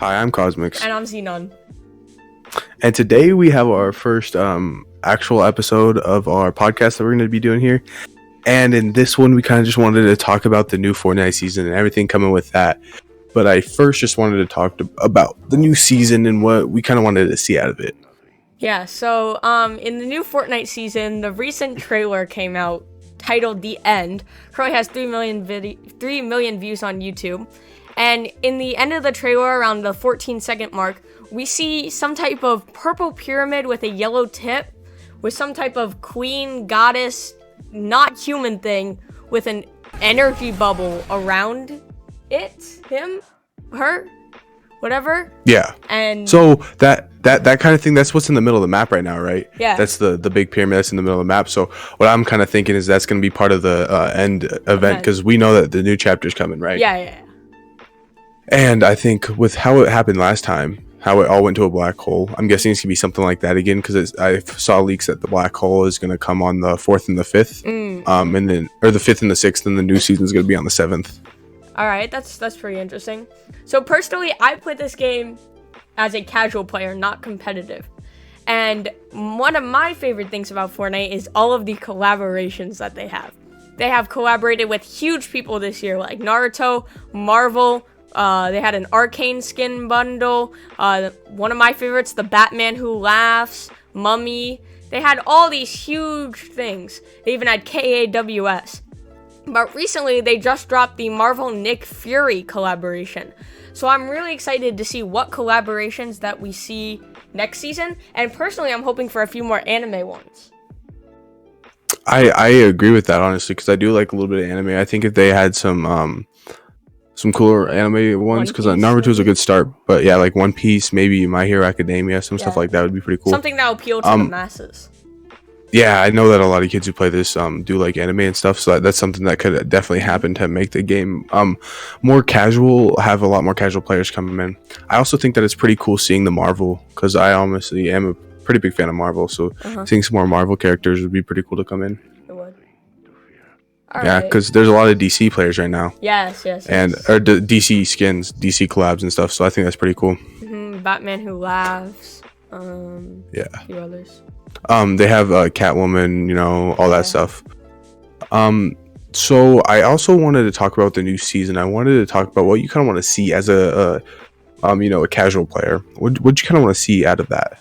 Hi, I'm Cosmix, And I'm Xenon. and today we have our first actual episode of our podcast that we're going to be doing here. And in this one, we kind of just wanted to talk about the new Fortnite season and everything coming with that. But I first just wanted to talk about the new season and what we kind of wanted to see out of it. Yeah, so in the new Fortnite season, the recent trailer came out titled The End. Currently has 3 million views on YouTube. And in the end of the trailer, around the 14-second mark, we see some type of purple pyramid with a yellow tip, with some type of queen, goddess, not human thing, with an energy bubble around it, him, her, whatever. Yeah. And so that kind of thing, that's what's in the middle of the map right now, right? Yeah. That's the big pyramid that's in the middle of the map. So what I'm kind of thinking is that's going to be part of the end event, because we know that the new chapter's coming, right? Yeah. And I think with how it happened last time, how it all went to a black hole, I'm guessing it's going to be something like that again, because I saw leaks that the black hole is going to come on the 4th and the 5th, and then, or the 5th and the 6th, and the new season is going to be on the 7th. All right, that's pretty interesting. So personally, I played this game as a casual player, not competitive. And one of my favorite things about Fortnite is all of the collaborations that they have. They have collaborated with huge people this year, like Naruto, Marvel. They had an Arcane skin bundle. One of my favorites, the Batman Who Laughs, Mummy. They had all these huge things. They even had KAWS. But recently, they just dropped the Marvel Nick Fury collaboration. So I'm really excited to see what collaborations that we see next season. And personally, I'm hoping for a few more anime ones. I agree with that, honestly, because I do like a little bit of anime. I think if they had some cooler anime ones, because Naruto is a good start. But yeah, like One Piece, maybe My Hero Academia, stuff like that would be pretty cool. Something that will appeal to the masses. Yeah, I know that a lot of kids who play this do like anime and stuff, so that's something that could definitely happen to make the game more casual, have a lot more casual players coming in. I also think that it's pretty cool seeing the Marvel, because I honestly am a pretty big fan of Marvel, so seeing some more Marvel characters would be pretty cool to come in. It would. Yeah, because there's a lot of DC players right now. Yes. And or DC skins, DC collabs and stuff, so I think that's pretty cool. Batman Who Laughs. Yeah. A few others. They have Catwoman, all that stuff. So I also wanted to talk about the new season. I wanted to talk about what you kind of want to see as a casual player. What you kind of want to see out of that?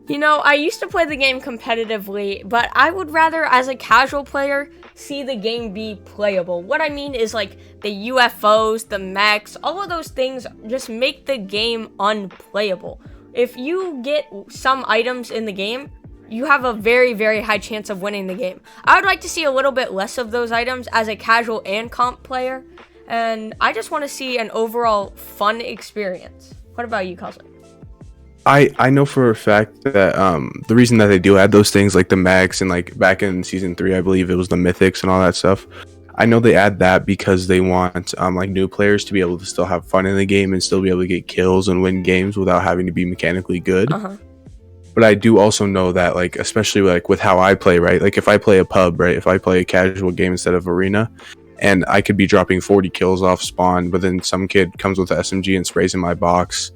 I used to play the game competitively, but I would rather, as a casual player, see the game be playable. What I mean is, like, the UFOs, the mechs, all of those things just make the game unplayable. If you get some items in the game, you have a very, very high chance of winning the game. I would like to see a little bit less of those items as a casual and comp player, and I just want to see an overall fun experience. What about you, Cosmic? I know for a fact that the reason that they do add those things like the mechs and like back in season 3, I believe it was the mythics and all that stuff. I know they add that because they want like new players to be able to still have fun in the game and still be able to get kills and win games without having to be mechanically good. But I do also know that, like, especially like with how I play, right? Like if I play a pub, right? If I play a casual game instead of arena, and I could be dropping 40 kills off spawn, but then some kid comes with the SMG and sprays in my box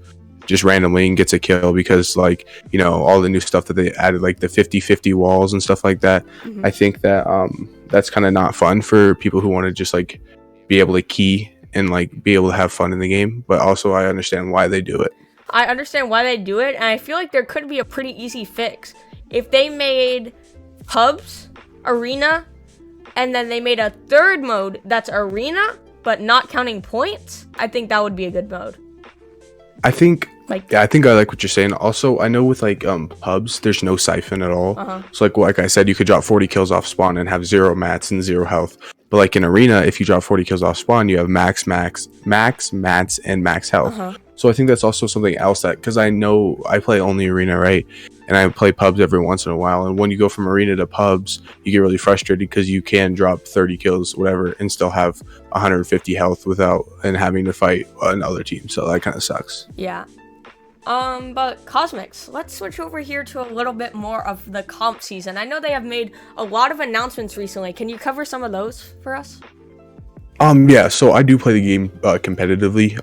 just randomly and gets a kill because, like, all the new stuff that they added, like the 50-50 walls and stuff like that. I think that that's kind of not fun for people who want to just like be able to key and like be able to have fun in the game. But also I understand why they do it. I understand why they do it, and I feel like there could be a pretty easy fix. If they made pubs, arena, and then they made a third mode that's arena, but not counting points, I think that would be a good mode. I think I like what you're saying. Also, I know with like pubs, there's no siphon at all. So like I said, you could drop 40 kills off spawn and have 0 mats and 0 health. But like in arena, if you drop 40 kills off spawn, you have max mats and max health. So I think that's also something else that, because I know I play only arena, right? And I play pubs every once in a while. And when you go from arena to pubs, you get really frustrated because you can drop 30 kills, whatever, and still have 150 health without and having to fight another team. So that kind of sucks. Yeah. But Cosmix, let's switch over here to a little bit more of the comp season. I know they have made a lot of announcements recently. Can you cover some of those for us? Yeah, so I do play the game competitively.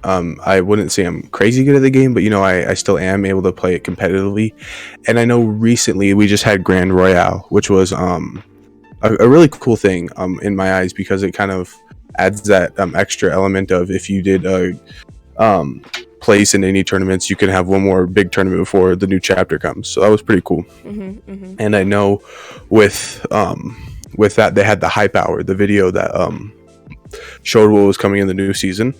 I wouldn't say I'm crazy good at the game, but I still am able to play it competitively. And I know recently we just had Grand Royale, which was a really cool thing in my eyes because it kind of adds that extra element of if you did um place in any tournaments, you can have one more big tournament before the new chapter comes. So that was pretty cool. And I know with that they had the hype hour, the video that showed what was coming in the new season.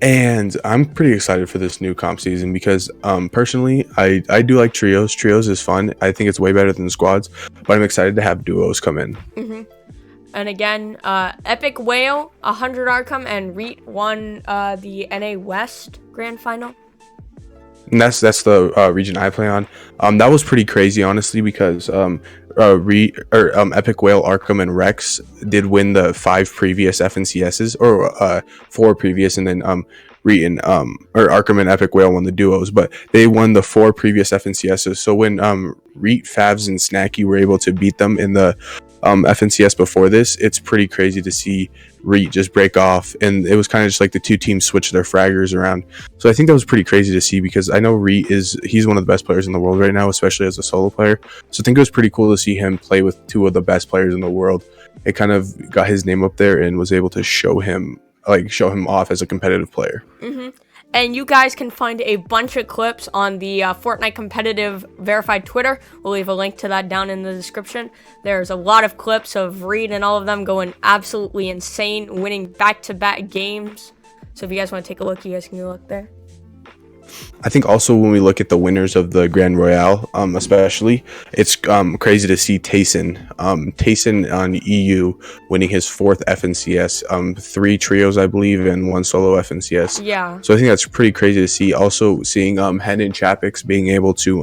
And I'm pretty excited for this new comp season because personally I do like trios is fun. I think it's way better than squads, but I'm excited to have duos come in. And again, Epic Whale, 100 Arkham, and Reet won the NA West Grand Final. And that's the region I play on. That was pretty crazy, honestly, because Epic Whale, Arkham, and Rex did win the 5 previous FNCSs, or 4 previous, and then Reet and or Arkham and Epic Whale won the duos, but they won the 4 previous FNCSs. So when Reet, Favs, and Snacky were able to beat them in the FNCS before this, it's pretty crazy to see Reet just break off, and it was kind of just like the two teams switch their fraggers around. So I think that was pretty crazy to see because I know Reet he's one of the best players in the world right now, especially as a solo player. So I think it was pretty cool to see him play with 2 of the best players in the world. It kind of got his name up there and was able to show him off as a competitive player. And you guys can find a bunch of clips on the Fortnite competitive verified Twitter. We'll leave a link to that down in the description. There's a lot of clips of Reed and all of them going absolutely insane, winning back-to-back games. So if you guys want to take a look, you guys can go look there. I think also when we look at the winners of the Grand Royale, especially, it's crazy to see Tayson on EU winning his 4th FNCS, 3 trios, I believe, and 1 solo FNCS. Yeah. So I think that's pretty crazy to see. Also seeing Hen and Chapix being able to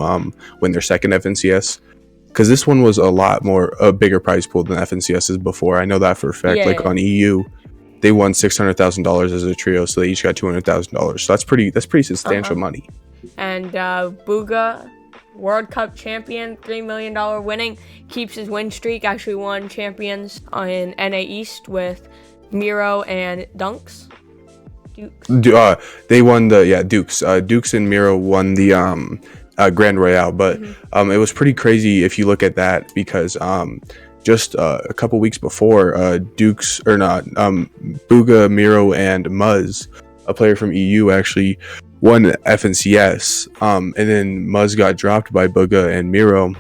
win their 2nd FNCS. Because this one was a bigger prize pool than FNCSs before. I know that for a fact. On EU, they won $600,000 as a trio, so they each got $200,000. So that's pretty substantial money. And Booga, World Cup champion, $3 million winning, keeps his win streak. Actually won champions in NA East with Miro and Dunks. Dukes. They won the Dukes. Dukes and Miro won the Grand Royale, but it was pretty crazy if you look at that because just a couple weeks before, Booga, Miro, and Muzz, a player from EU, actually won FNCS. And then Muzz got dropped by Booga and Miro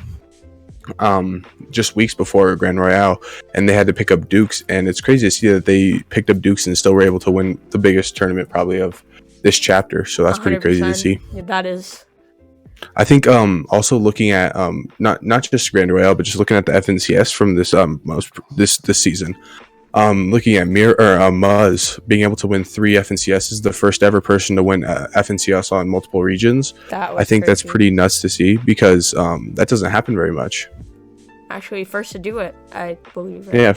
just weeks before Grand Royale, and they had to pick up Dukes. And it's crazy to see that they picked up Dukes and still were able to win the biggest tournament probably of this chapter. So that's pretty crazy to see. Yeah, that is. I think also looking at not just Grand Royale, but just looking at the FNCS from this season, looking at Muzz being able to win 3 FNCSs, the first ever person to win FNCS on multiple regions. I think that's pretty nuts to see because that doesn't happen very much. Actually, first to do it, I believe. Right?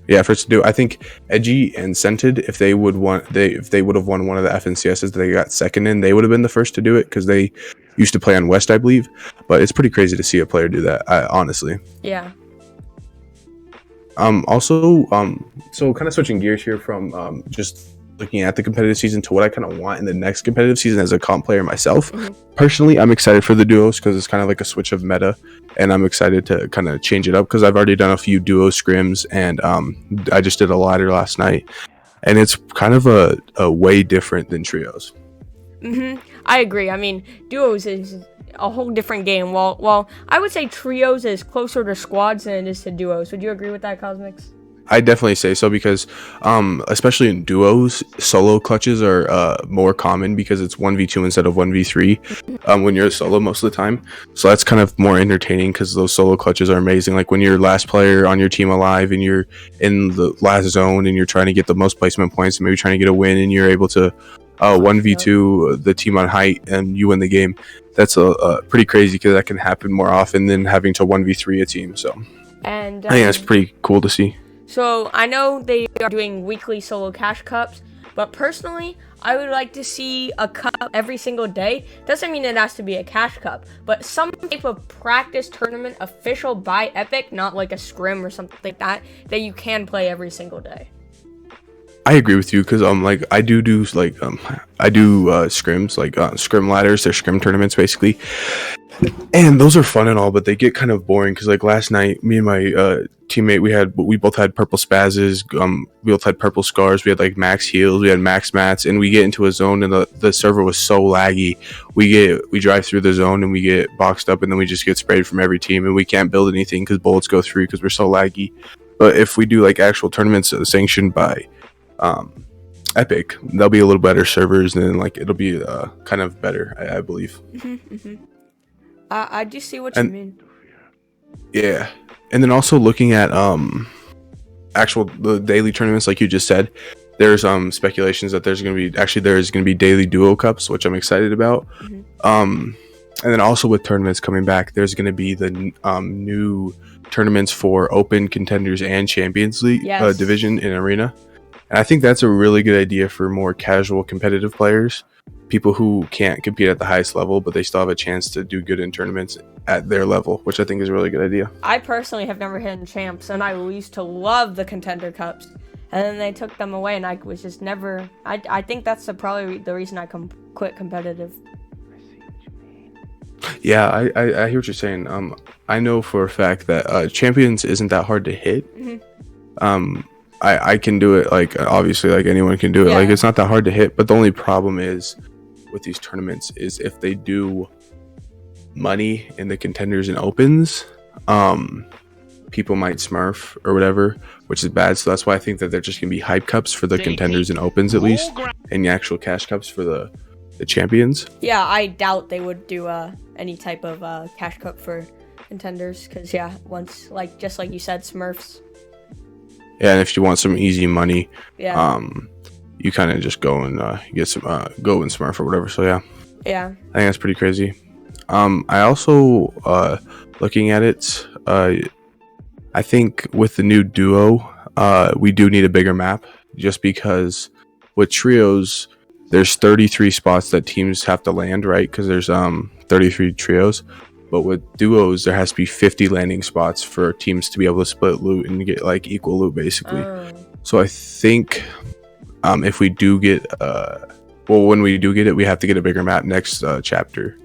Yeah, first to do it. I think Edgy and Scented, if they would have won one of the FNCSs that they got second in, they would have been the first to do it because they used to play on West, I believe. But it's pretty crazy to see a player do that, honestly. Yeah. So kind of switching gears here from just looking at the competitive season to what I kind of want in the next competitive season as a comp player myself. Personally, I'm excited for the duos because it's kind of like a switch of meta, and I'm excited to kind of change it up because I've already done a few duo scrims, and I just did a ladder last night, and it's kind of a way different than trios. I agree. I mean, duos is a whole different game. Well, I would say trios is closer to squads than it is to duos. Would you agree with that, Cosmix? I definitely say so because especially in duos, solo clutches are more common because it's 1v2 instead of 1v3 when you're a solo most of the time. So that's kind of more entertaining because those solo clutches are amazing. Like when you're last player on your team alive and you're in the last zone and you're trying to get the most placement points and maybe trying to get a win and you're able to 1v2 the team on height and you win the game. That's a pretty crazy because that can happen more often than having to 1v3 a team. So and I think that's pretty cool to see. So I know they are doing weekly solo cash cups, but personally, I would like to see a cup every single day. Doesn't mean it has to be a cash cup, but some type of practice tournament official by Epic, not like a scrim or something like that you can play every single day. I agree with you because like I do like I do scrims like scrim ladders. They're scrim tournaments basically, and those are fun and all, but they get kind of boring because like last night, me and my teammate we both had purple spazzes. We both had purple scars. We had like max heals. We had max mats, and we get into a zone, and the server was so laggy. We drive through the zone and we get boxed up, and then we just get sprayed from every team, and we can't build anything because bullets go through because we're so laggy. But if we do like actual tournaments sanctioned by Epic, they'll be a little better servers, and then like it'll be kind of better, I believe. I do see what you mean. Yeah, and then also looking at actual the daily tournaments, like you just said, there's speculations that there's gonna be daily duo cups, which I'm excited about. And then also with tournaments coming back, there's gonna be the new tournaments for Open, Contenders, and Champions League division in Arena. And I think that's a really good idea for more casual competitive players, people who can't compete at the highest level, but they still have a chance to do good in tournaments at their level, which I think is a really good idea. I personally have never hit in champs, and I used to love the contender cups, and then they took them away, and I was just never. I think that's probably the reason I quit competitive. Yeah, I hear what you're saying. I know for a fact that champions isn't that hard to hit. I can do it, like obviously like anyone can do it. Like it's not that hard to hit, but the only problem is with these tournaments is if they do money in the contenders and opens, people might smurf or whatever, which is bad. So that's why I think that they're just gonna be hype cups for the contenders and opens at least, and the actual cash cups for the champions. Yeah, I doubt they would do any type of cash cup for contenders, because once just like you said, smurfs. Yeah, and if you want some easy money, you kind of just go and get some go and smurf or whatever. So yeah, I think that's pretty crazy. I also looking at it, I think with the new duo, we do need a bigger map, just because with trios there's 33 spots that teams have to land, right? Because there's 33 trios. But with duos, there has to be 50 landing spots for teams to be able to split loot and get like equal loot, basically. So I think if we do get, when we do get it, we have to get a bigger map next chapter.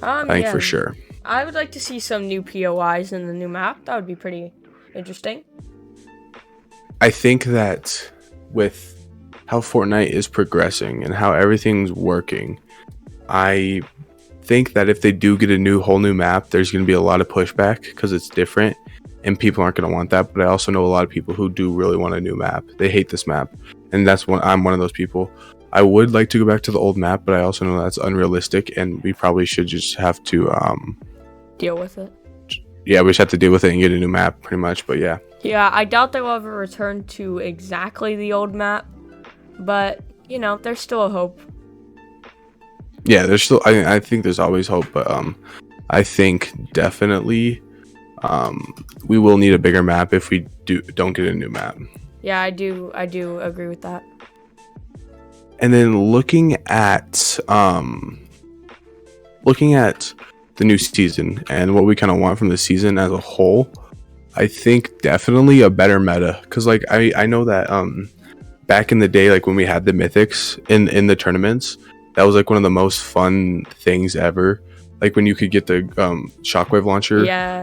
I think for sure. I would like to see some new POIs in the new map. That would be pretty interesting. I think that with how Fortnite is progressing and how everything's working, I think that if they do get a whole new map, there's going to be a lot of pushback because it's different and people aren't going to want that. But I also know a lot of people who do really want a new map. They hate this map, and I'm one of those people. I would like to go back to the old map, but I also know that's unrealistic, and we probably should just have to deal with it. Yeah, we just have to deal with it and get a new map, pretty much. But yeah, I doubt they will ever return to exactly the old map, but there's still a hope. Yeah, there's still. I think there's always hope, but I think definitely we will need a bigger map if we don't get a new map. Yeah, I do agree with that. And then looking at the new season and what we kind of want from the season as a whole, I think definitely a better meta. Because like I know that back in the day, like when we had the mythics in the tournaments, that was like one of the most fun things ever. Like when you could get the shockwave launcher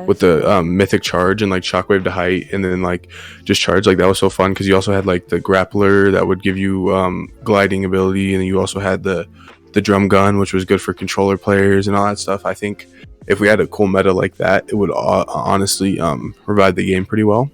with the mythic charge and like shockwave to height and then like just charge, like that was so fun because you also had like the grappler that would give you gliding ability, and then you also had the drum gun, which was good for controller players and all that stuff. I think if we had a cool meta like that, it would honestly revive the game pretty well.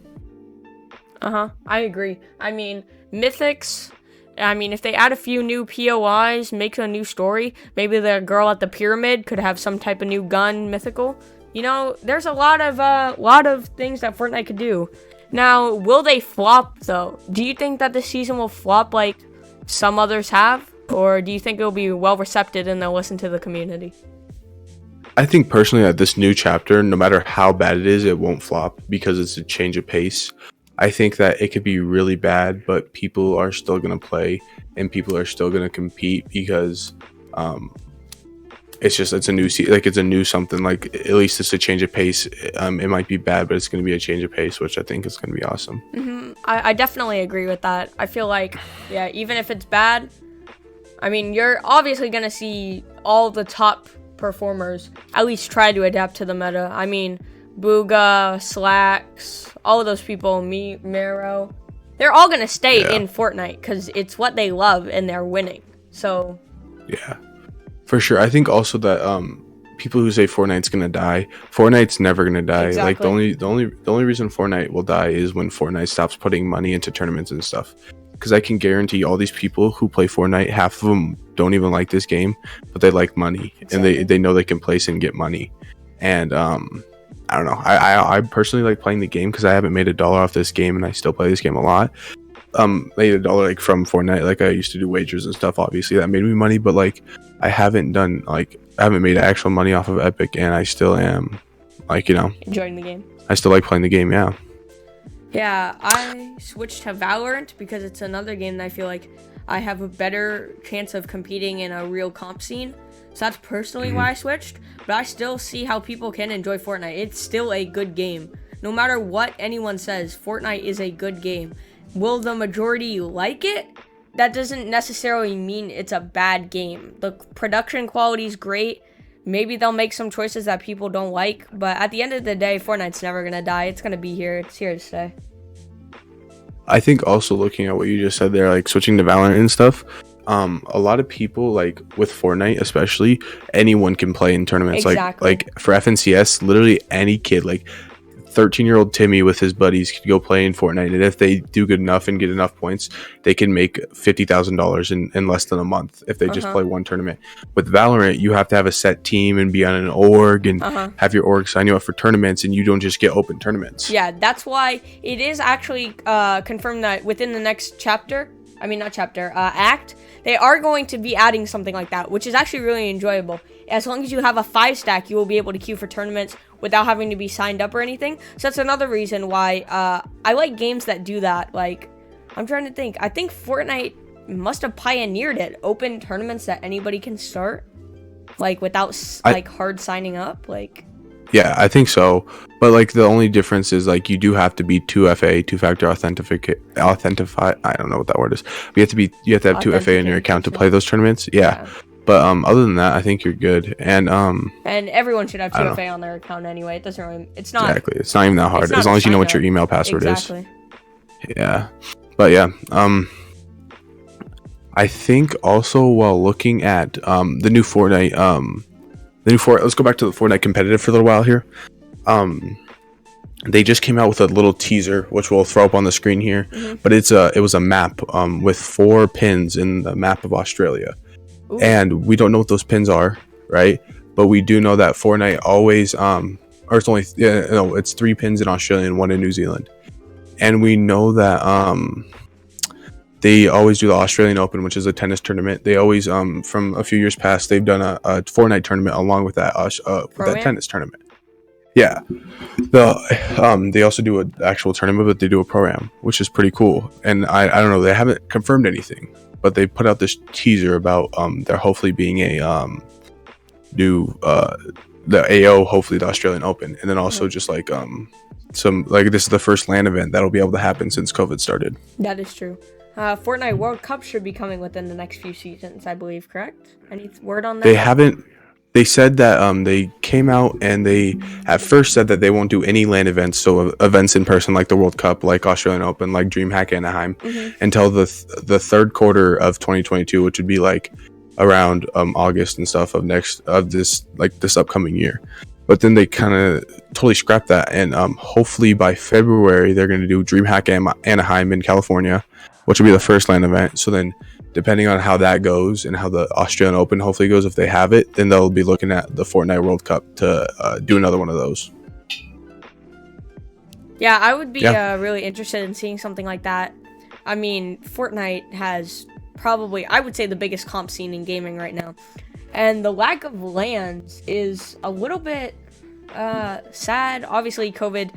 I agree. I mean, mythics, if they add a few new POIs, make a new story, maybe the girl at the pyramid could have some type of new gun mythical. There's a lot of things that Fortnite could do. Now, will they flop though? Do you think that this season will flop like some others have? Or do you think it'll be well received and they'll listen to the community? I think personally that this new chapter, no matter how bad it is, it won't flop because it's a change of pace. I think that it could be really bad, but people are still going to play and people are still going to compete because it's a new like it's a new something, like at least it's a change of pace. It might be bad, but it's going to be a change of pace, which I think is going to be awesome. I definitely agree with that. I feel like, yeah, even if it's bad, I mean, you're obviously going to see all the top performers at least try to adapt to the meta. I mean, Booga, Slacks, all of those people, Mero, they're all going to stay in Fortnite because it's what they love and they're winning. So, yeah, for sure. I think also that people who say Fortnite's gonna die, Fortnite's never gonna die. Like the only reason Fortnite will die is when Fortnite stops putting money into tournaments and stuff. Because I can guarantee all these people who play Fortnite, half of them don't even like this game, but they like money and they know they can place and get money. And I don't know. I personally like playing the game because I haven't made $1 off this game and I still play this game a lot. Made $1 like from Fortnite. Like I used to do wagers and stuff. Obviously that made me money, but like I haven't made actual money off of Epic, and I still am, like, enjoying the game. I still like playing the game. Yeah. Yeah, I switched to Valorant because it's another game that I feel like I have a better chance of competing in a real comp scene. So that's personally why I switched. But I still see how people can enjoy Fortnite. It's still a good game. No matter what anyone says, Fortnite is a good game. Will the majority like it? That doesn't necessarily mean it's a bad game. The production quality is great. Maybe they'll make some choices that people don't like, but at the end of the day, Fortnite's never gonna die. It's gonna be here. It's here to stay. I think also looking at what you just said there, like switching to Valorant and stuff, a lot of people, like with Fortnite especially, anyone can play in tournaments. Exactly. Like for FNCS, literally any kid, like 13-year-old Timmy with his buddies could go play in Fortnite, and if they do good enough and get enough points, they can make $50,000 in less than a month if they just play one tournament. With Valorant, you have to have a set team and be on an org and have your org sign you up for tournaments, and you don't just get open tournaments. Yeah, that's why it is actually confirmed that within the next act, they are going to be adding something like that, which is actually really enjoyable. As long as you have a 5-stack, you will be able to queue for tournaments without having to be signed up or anything. So that's another reason why I like games that do that. Like, I'm trying to think. I think Fortnite must have pioneered it. Open tournaments that anybody can start, like, without hard signing up. Like, yeah, I think so. But like the only difference is like you do have to be 2FA, two-factor authentify. I don't know what that word is. But you have to have 2FA in your account to play those tournaments. Yeah. But other than that, I think you're good. And everyone should have 2FA on their account anyway. It doesn't really. It's not exactly. It's not even that hard as long as you know what your email password is. Yeah. But yeah. I think also while looking at the new Fortnite let's go back to the Fortnite competitive for a little while here. They just came out with a little teaser, which we'll throw up on the screen here. But it was a map with 4 pins in the map of Australia. Ooh. And we don't know what those pins are, right? But we do know that Fortnite always it's 3 pins in Australia and 1 in New Zealand. And we know that they always do the Australian Open, which is a tennis tournament. They always from a few years past, they've done a Fortnite tournament along with that tennis tournament. Yeah. They also do an actual tournament, but they do a pro-am, which is pretty cool. And I don't know, they haven't confirmed anything, but they put out this teaser about there hopefully being a new the AO, hopefully the Australian Open, and then also just like some like this is the first LAN event that'll be able to happen since COVID started. That is true. Fortnite World Cup should be coming within the next few seasons, I believe, correct? Any word on that? They haven't. They said that they came out and they at first said that they won't do any LAN events, so events in person like the World Cup, like Australian Open, like DreamHack Anaheim, until the third quarter of 2022, which would be like around August and stuff of this upcoming year. But then they kind of totally scrapped that, and hopefully by February they're going to do DreamHack Anaheim in California, which will be the first LAN event. So then, depending on how that goes and how the Australian Open hopefully goes, if they have it, then they'll be looking at the Fortnite World Cup to do another one of those. Yeah, I would be really interested in seeing something like that. I mean, Fortnite has probably, I would say, the biggest comp scene in gaming right now. And the lack of LANs is a little bit sad. Obviously, COVID.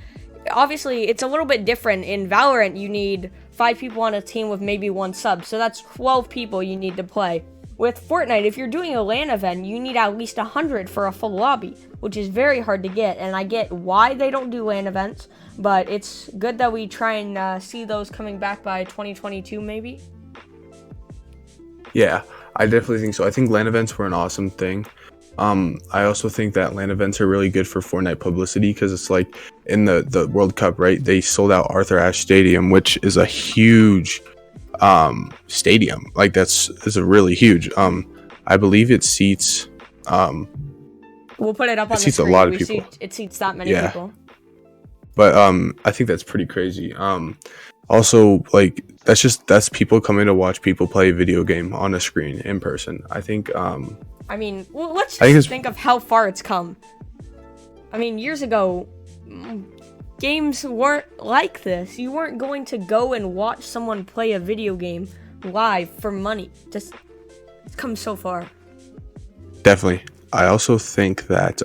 Obviously, it's a little bit different. In Valorant, you need 5 people on a team with maybe 1 sub. So that's 12 people you need to play. with Fortnite, if you're doing a LAN event, you need at least 100 for a full lobby, which is very hard to get. And I get why they don't do LAN events, but it's good that we try and see those coming back by 2022, maybe. Yeah, I definitely think so. I think LAN events were an awesome thing. I also think that LAN events are really good for Fortnite publicity because it's like in the World Cup, right? They sold out Arthur Ashe Stadium, which is a huge stadium. Like is a really huge. I believe it seats. We'll put it up on the seats screen. A lot of people. It seats that many people. But I think that's pretty crazy. Also, like that's people coming to watch people play a video game on a screen in person. I think. I mean, well, let's just think of how far it's come. I mean, years ago, games weren't like this. You weren't going to go and watch someone play a video game live for money. Just, it's come so far. Definitely. I also think that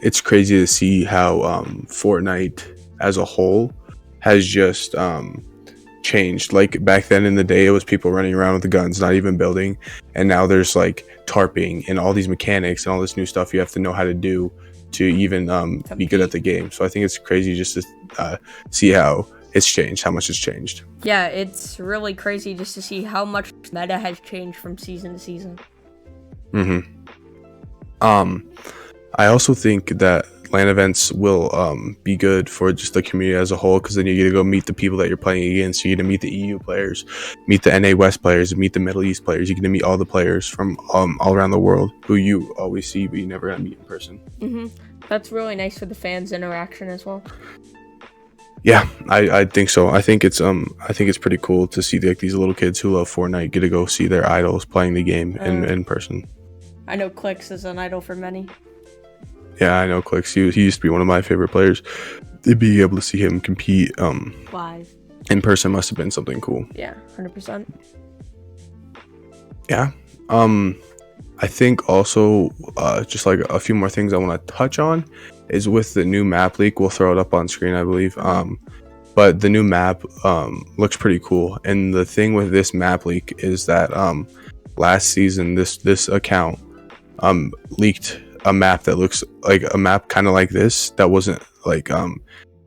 it's crazy to see how Fortnite as a whole has just changed. Like back then in the day, it was people running around with the guns, not even building, and now there's like tarping and all these mechanics and all this new stuff you have to know how to do to even be good at the game. So I think it's crazy just to see how it's changed, how much it's changed. Yeah, it's really crazy just to see how much meta has changed from season to season. I also think that LAN events will be good for just the community as a whole, because then you get to go meet the people that you're playing against. You get to meet the EU players, meet the NA West players, meet the Middle East players. You get to meet all the players from all around the world who you always see but you never got to meet in person. That's really nice for the fans' interaction as well. Yeah, I think so. I think it's pretty cool to see like these little kids who love Fortnite get to go see their idols playing the game in person. I know Clix is an idol for many. Yeah, I know Clix. He used to be one of my favorite players. Being able to see him compete live in person must have been something cool. Yeah, 100%. Yeah. I think also just like a few more things I want to touch on is with the new map leak. We'll throw it up on screen, I believe. But the new map looks pretty cool. And the thing with this map leak is that last season this account leaked a map that looks like a map kind of like this that wasn't like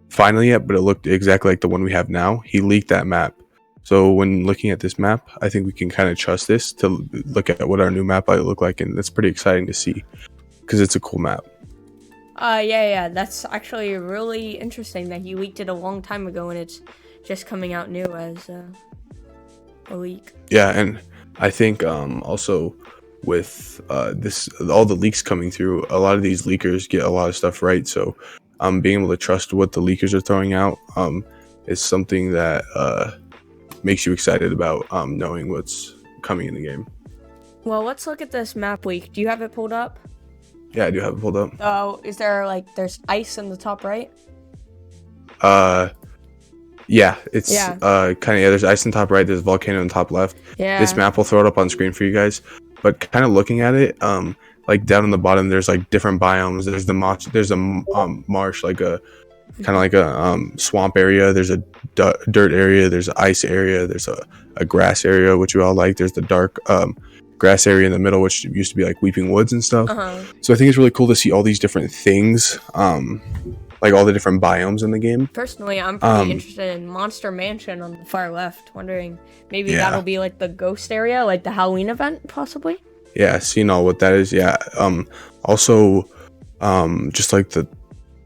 final yet, but it looked exactly like the one we have now. He leaked that map. So when looking at this map, I think we can kind of trust this to look at what our new map might look like, and that's pretty exciting to see because it's a cool map. Yeah, that's actually really interesting that he leaked it a long time ago and it's just coming out new as a leak. Yeah, and I think also with this, all the leaks coming through, a lot of these leakers get a lot of stuff right. So being able to trust what the leakers are throwing out is something that makes you excited about knowing what's coming in the game. Well, let's look at this map leak. Do you have it pulled up? Yeah, I do have it pulled up. Oh, is there there's ice in the top right? Yeah, it's kind of, there's ice in the top right, there's a volcano in the top left. Yeah. This map will throw it up on screen for you guys. But kind of looking at it, like down in the bottom, there's like different biomes. There's a marsh, like a kind of like a swamp area. There's a dirt area. There's an ice area. There's a grass area, which we all like. There's the dark grass area in the middle, which used to be like Weeping Woods and stuff. So I think it's really cool to see all these different things, like all the different biomes in the game. Personally, I'm pretty interested in Monster Mansion on the far left. Wondering maybe that'll be like the ghost area, like the Halloween event, possibly. Yeah, seeing all what that is. Yeah. Also, just like the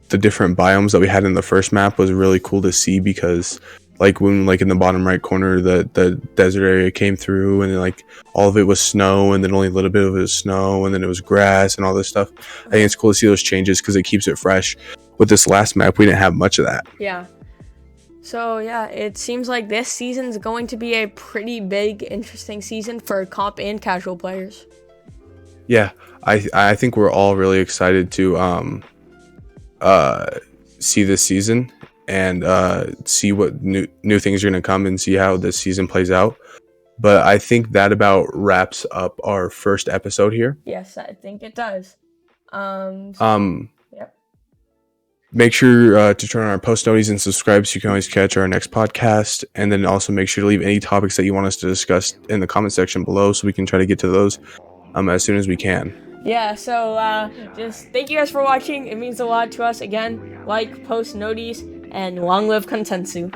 different biomes that we had in the first map was really cool to see, because like when like in the bottom right corner the desert area came through, and then like all of it was snow, and then only a little bit of it was snow, and then it was grass and all this stuff. I think it's cool to see those changes because it keeps it fresh. With this last map, we didn't have much of that. Yeah. So yeah, it seems like this season's going to be a pretty big, interesting season for comp and casual players. Yeah, I think we're all really excited to see this season and see what new things are going to come and see how this season plays out. But I think that about wraps up our first episode here. Yes, I think it does. Yep. make sure to turn on our post notices and subscribe so you can always catch our next podcast. And then also make sure to leave any topics that you want us to discuss in the comment section below so we can try to get to those as soon as we can. Yeah, so just thank you guys for watching. It means a lot to us. Again, like, post, notice, and long live Kontentsu.